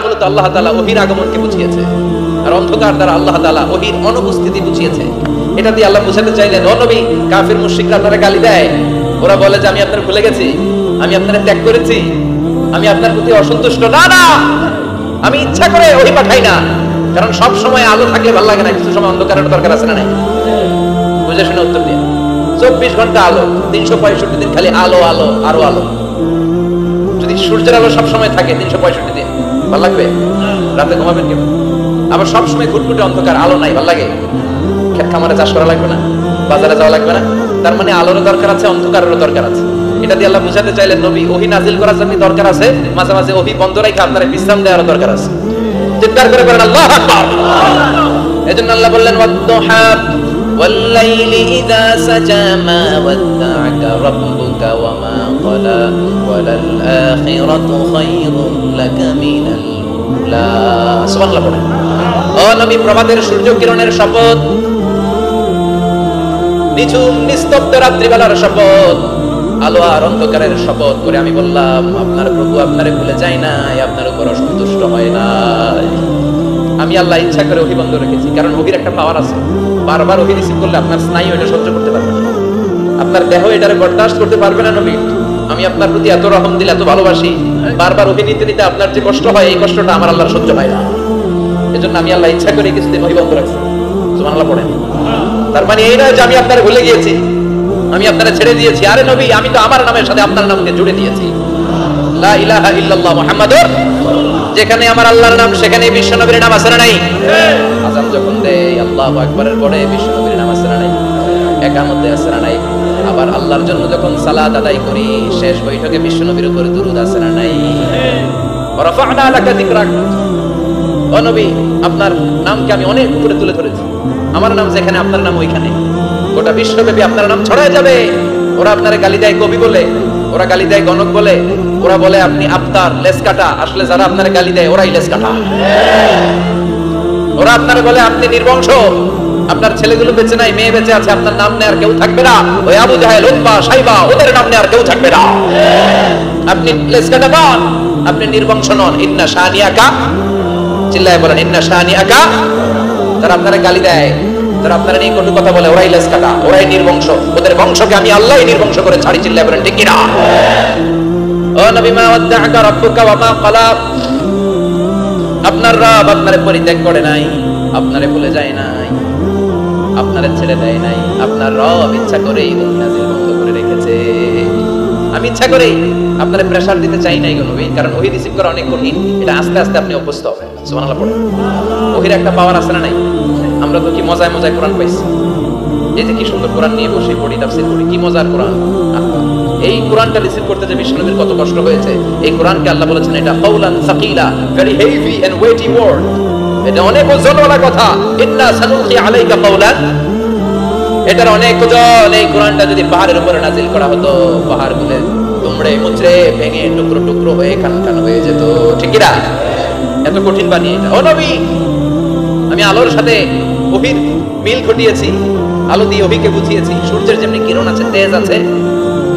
মূলত আল্লাহ তাআলা ওহীর আগমনকে বুঝিয়েছে, আর অন্ধকার দ্বারা আল্লাহ তাআলা ওহীর অনুপস্থিতি বুঝিয়েছে। এটা দিয়ে আল্লাহ বুঝাতে চাইলেন, ও নবী, কাফির মুশরিকরা আপনারা গালি দেয়, ওরা বলে যে আমি আপনার ভুলে গেছি, আমি আপনার ত্যাগ করেছি, আমি আপনার প্রতি অসন্তুষ্ট। না না, আমি ইচ্ছা করে ওহী পাঠাই না, কারণ সব সময় আলো থাকলে ভালো লাগে না, কিছু সময় অন্ধকারের দরকার আছে না নাই? বুঝে শুনে উত্তর দিয়ে। 24 ঘন্টা আলো, 365 দিন খালি আলো আলো আরো আলো। যদি সূর্যের আলো সব সময় থাকে 365 দিন, ভালো লাগবে? রাতে ঘুমাবেন কেমন? আবার সব সময় ঘুটঘুটে অন্ধকার, আলো নাই, ভালো লাগে? ক্ষেত খামারে চাষ করা লাগবে না, বাজারে যাওয়া লাগবে না। তার মানে আলোরও দরকার আছে, অন্ধকারেরও দরকার আছে। এটা দিয়ে আল্লাহ বুঝাতে চাইলেন, নবী, ওহী নাজিল করার জন্য দরকার আছে, মাঝে মাঝে ওহী বন্ধ রেখে আপনার বিশ্রাম দেওয়ার দরকার আছে। চিৎকার করে বলেন আল্লাহু আকবার। এজন্য আল্লাহ বললেন, ওয়াদ-দুহা ওয়াল-লাইলি ইযা সাজা মা ওয়াদ্দা'আকা রাব্বুকা ওয়া মা ক্বালা ওয়ালাল আখিরাতু খায়রুন লাকা মিনাল উলা। সুবহানাল্লাহ বলেন। ও নবী, প্রভাতের সূর্য কিরণের শপথ, নিঝুম নিস্তব্ধ রাত্রিবেলার শপথ, আলো আর অন্ধকারের শপথ করে আমি বললাম, আপনার প্রভু আপনারে ভুলে যায় নাই, আপনার উপর অসন্তুষ্ট হয় নাই। আমি আল্লাহ ইচ্ছা করে ওহী বন্ধ রেখেছি, কারণ ওহীর একটা পাওয়ার আছে। বারবার ওহী রিসিভ করলে আপনার স্নায়ু এটা সহ্য করতে পারবে না, আপনার দেহ এটারে বরদাস্ত করতে পারবে না। নবী, আমি আপনার প্রতি এত রহম দিলে, এত ভালোবাসি, বারবার ওহী নিতে নিতে আপনার যে কষ্ট হয়, এই কষ্টটা আমার আল্লাহর সহ্য হয় না। এজন্য আমি আল্লাহ ইচ্ছা করে কিছুদিন ওহী বন্ধ রাখছি। সুবহানাল্লাহ পড়েন। তার মানে এই নয় যে আমি আপনার ভুলে গিয়েছি, আমি আপনারা ছেড়ে দিয়েছি। আরে নবী, আমি তো আমার নামের সাথে আপনার নামকে জুড়ে দিয়েছি। লা ইলাহা ইল্লাল্লাহ মুহাম্মাদুর, যেখানে আমার আল্লাহর নাম সেখানে বিশ্ব নবীর নাম আছে না নাই? আযান যখন দেই আল্লাহু আকবারের পরে বিশ্ব নবীর নাম আছে না নাই? একামতে আছে না নাই? আবার আল্লাহর জন্য যখন সালাত আদায় করি, শেষ বৈঠকে বিশ্ব নবীর উপর দুরূদ আছে না নাই? রাফা'না লাকা যিকরাক। ও নবী, আপনার নামকে আমি অনেক উপরে তুলে ধরেছি। আমার নাম যেখানে, আপনার নাম ওইখানে। গোটা বিশ্বব্যাপী আপনার নাম ছড়ায় যাবে। ওরা আপনারে গালি দেয় কবি বলে, ওরা গালি দেয় গণক বলে, ওরা বলে আপনি আফতার, লেস কাটা। আসলে যারা আপনারে গালি দেয় ওরাই লেস কাটা। ওরা আপনারে বলে আপনি নির্বংশ, আপনার ছেলেগুলো বেঁচে নাই, মেয়ে বেঁচে আছে, আপনার নাম নেই আর কেউ থাকবে না। ওই আবু জাহেল, উতবা, শাইবা, ওদের নাম নেই আর কেউ থাকবে না। আপনি লেস কাটা নন, আপনি নির্বংশ নন। ইন্না শানিয়াকা, চিল্লায় বলেন ইন্না শানিয়াকা। যারা আপনারে গালি দেয়, যারা আপনারা নিয়ে কটু কথা বলে, ওরাই লেস কাটা, ওরাই নির্বংশ। ওদের বংশকে আমি আল্লাহই নির্বংশ করে ছাড়ি। চিল্লায় বলেন ঠিক কিনা? ও নবী, মা ওয়াদ্দা'আকা রাব্বুকা ওয়া মা ক্বালা। আপনার রব আপনারে পরিত্যাগ করে নাই, আপনারে ভুলে যায় নাই, আপনারে ছেড়ে দেয় নাই। আপনার রব ইচ্ছা করেই ওহী নাযিল বন্ধ করে রেখেছে। আমি ইচ্ছা করেই আপনারে প্রেসার দিতে চাই নাই গো নবী, কারণ ওহী রিসিভ করা অনেক কঠিন। এটা আস্তে আস্তে আপনি অভ্যস্ত হবেন। সুবহানাল্লাহ পড়েন। ওহীর একটা পাওয়ার আছে না নাই? আমরা তো কি মজায় মজায় কোরআন পাইছি। এই যে কি সুন্দর কোরআন নিয়ে বসে পড়ি, তাফসীর করি, কি মজার কোরআন। এই কোরআনটা রিসিভ করতে যে বিশ্বনবীর কত কষ্ট হয়েছে। এই কোরআনকে আল্লাহ বলেছেন এটা কাওলান সাকিলা, very heavy and weighty word. এটা অনেক ওজনওয়ালা কথা। ইন্না সানুলকি আলাইকা কাওলান, এটার অনেক ওজন। এই কোরআনটা যদি পাহাড়ের উপরে নাজিল করা হতো, পাহাড়গুলো দুমড়ে মুচড়ে ভেঙে টুকরো টুকরো হয়ে খান খান হয়ে যেত। ঠিক কি না? এত কঠিন বাণী এটা। ও নবী, আমি আলোর সাথে ওহীর মিল ঘটিয়েছি, আলো দিয়ে ওহীকে বুঝিয়েছি। সূর্যের যেমনি কিরণ আছে, তেজ আছে,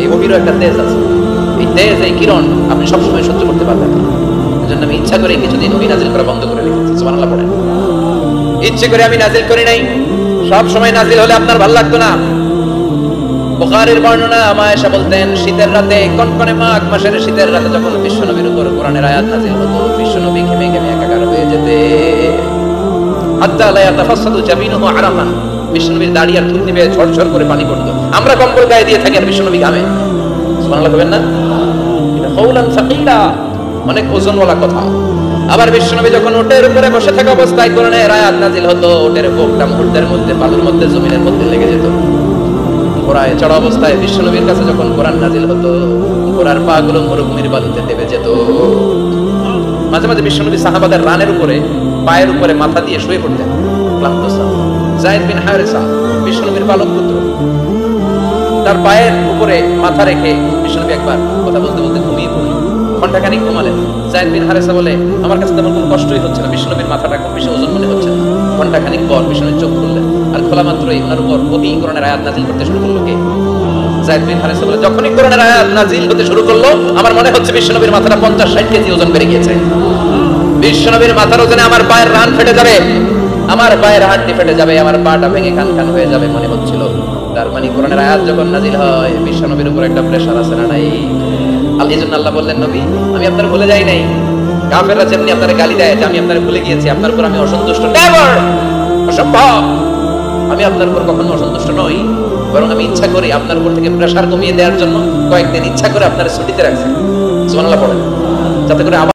এই ওহীরও একটা তেজ আছে। এই তেজ, এই কিরণ আপনি সবসময় সহ্য করতে পারবেন না। এজন্য আমি ইচ্ছা করে কিছুদিন ওহী নাজিল করা বন্ধ করে রেখেছি। সুবহানাল্লাহ পড়েন। ইচ্ছে করে আমি নাজিল করি নাই। সব সময় নাজিল হলে আপনার ভালো লাগতো না। বুখারীর বর্ণনা, আয়েশা বলতেন, শীতের রাতে, কনকনে মাঘ মাসের শীতের রাতে যখন বিশ্বনবীর উপর কোরআনের আয়াত নাজিল হতো, বিশ্বনবী ঘেমে ঘেমে একাকার হয়ে যেতে। হাত্তা লা ইয়াতাফাসাদু জাবিনুহু আরাফান, বিশ্বনবীর দাড়ি আর থুতনি বেয়ে ঝরঝর করে পানি পড়তো। আমরা কম্বল গায়ে দিয়ে থাকি আর বিশ্বনবী ঘামে। সুবহানাল্লাহ কইবেন না? এটা কাওলান সাকিলা, অনেক ওজনওয়ালা কথা। আবার বিশ্বনবী যখন ওটের উপরে বসে থাকা অবস্থায় কোরআনের আয়াত নাজিল হতো, ওটের বুকটা মুহূর্তের মধ্যে বালুর মধ্যে, জমিনের মধ্যে লেগে যেত। ঘোড়ায় চড়া অবস্থায় বিশ্বনবীর কাছে যখন কোরআন নাজিল হতো, ঘোড়ার পা গুলো মরুভূমির বালুতে দেবে যেত। মাঝে মাঝে বিশ্বনবী সাহাবাদের রানের উপরে, পায়ের উপরে মাথা দিয়ে শুয়ে পড়তেন ক্লান্ত। যায়েদ বিন হারেসা, বিশ্বনবীর পালক পুত্র, তার পায়ের উপরে মাথা রেখে বিশ্বনবী একবার কথা বলতে বলতে ঘুমিয়ে পড়লেন। ঘন্টাখানিক ঘুমালেন। যায়েদ বিন হারেসা বলে, আমার কাছে তেমন কোনো কষ্টই হচ্ছে না, বিশ্বনবীর মাথাটা খুব বেশি ওজন মনে হচ্ছে না। ঘন্টাখানিক পর বিশ্বনবীর চোখ খুললেন, আর খোলা মাত্রই ওনার উপর ওহী কোরআনের আয়াত নাজিল করতে শুরু করলো। কে? যায়েদ বিন হারেসা বলে, যখনই কোরআনের আয়াত নাজিল হতে শুরু করলো, আমার মনে হচ্ছে বিশ্বনবীর মাথাটা 50-60 কেজি ওজন বেড়ে গিয়েছে। বিশ্বনবীর মাথার ওজনে আমার পায়ের রান ফেটে যাবে, আমার পায়ের হাড্ডি ফেটে যাবে, আমার পাটা ভেঙে খান খান হয়ে যাবে মনে হচ্ছিল। তার মানে কোরআনের আয়াত যখন নাজিল হয় বিশ্বনবীর উপর একটা প্রেসার আছে না নাই? এই জন্য আল্লাহ বললেন, নবী আমি আপনার ভুলে যাই নাই। কাফেররা যেমনি আপনার গালি দেয় যে আমি আপনার ভুলে গিয়েছি, আপনার উপর আমি অসন্তুষ্ট, নেভার, অসম্ভব। আমি আপনার উপর কখনো অসন্তুষ্ট নই, বরং আমি ইচ্ছা করি আপনার উপর থেকে প্রেসার কমিয়ে দেওয়ার জন্য কয়েকদিন ইচ্ছা করে আপনার ছুটিতে রাখছি। সুবহানাল্লাহ পড়েন, যাতে করে